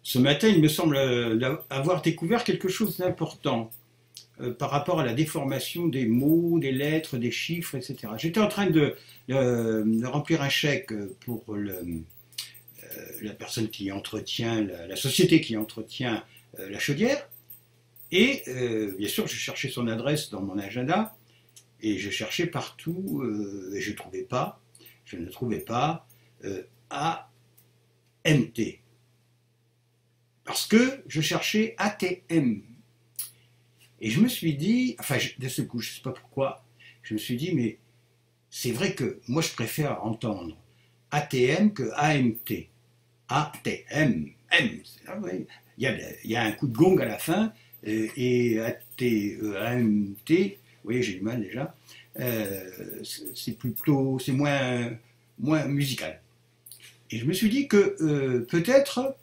Ce matin, il me semble avoir découvert quelque chose d'important par rapport à la déformation des mots, des lettres, des chiffres, etc. J'étais en train de remplir un chèque pour la personne qui entretient, la société qui entretient la chaudière, et bien sûr, je cherchais son adresse dans mon agenda, et je cherchais partout, et je ne trouvais pas AMT. Parce que je cherchais ATM. Et je me suis dit, enfin, de ce coup, je ne sais pas pourquoi, je me suis dit, mais c'est vrai que moi, je préfère entendre ATM que AMT. ATM, M, il y a un coup de gong à la fin, et AMT, vous voyez, j'ai du mal déjà, c'est moins musical. Et je me suis dit que peut-être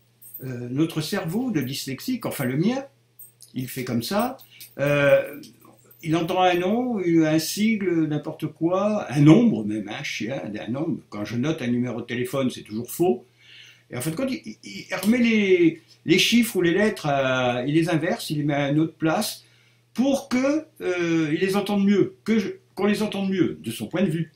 notre cerveau de dyslexique, enfin le mien, il fait comme ça, il entend un nom, un sigle, n'importe quoi, un nombre même, un chien, un nombre. Quand je note un numéro de téléphone, c'est toujours faux. Et en fait, quand il remet les chiffres ou les lettres, il les inverse, il les met à une autre place pour que il les entende mieux, qu'on les entende mieux, de son point de vue.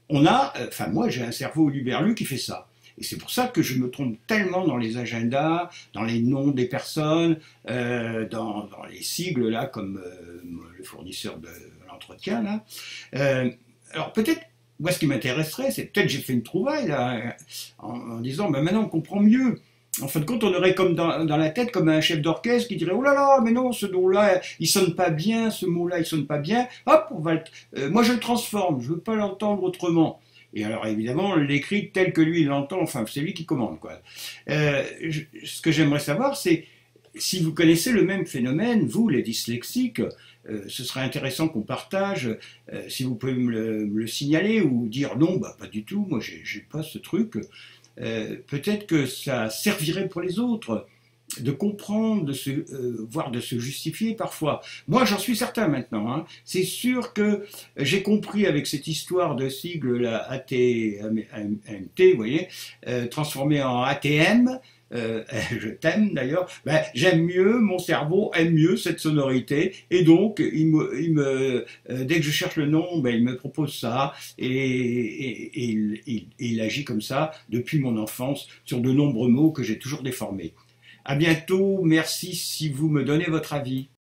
Enfin, moi, j'ai un cerveau luberlu qui fait ça. Et c'est pour ça que je me trompe tellement dans les agendas, dans les noms des personnes, dans les sigles, là, comme le fournisseur de l'entretien, là. Alors peut-être, moi ce qui m'intéresserait, c'est peut-être j'ai fait une trouvaille, là, en disant, ben maintenant on comprend mieux. En fin de compte, on aurait comme dans la tête comme un chef d'orchestre qui dirait oh là là, mais non, ce nom-là, il sonne pas bien, ce mot-là, il sonne pas bien. Hop, moi je le transforme, je veux pas l'entendre autrement. Et alors évidemment, on l'écrit tel que lui il l'entend, enfin c'est lui qui commande quoi. Ce que j'aimerais savoir, c'est si vous connaissez le même phénomène, vous les dyslexiques, ce serait intéressant qu'on partage, si vous pouvez me le signaler ou dire non, bah pas du tout, moi j'ai pas ce truc. Peut-être que ça servirait pour les autres de comprendre, voire de se justifier parfois. Moi, j'en suis certain maintenant. Hein. C'est sûr que j'ai compris avec cette histoire de sigle la ATMT, vous voyez, transformé en ATM. Je t'aime d'ailleurs, ben, j'aime mieux, mon cerveau aime mieux cette sonorité, et donc dès que je cherche le nom, ben, il me propose ça, et il agit comme ça depuis mon enfance sur de nombreux mots que j'ai toujours déformés. À bientôt, merci si vous me donnez votre avis.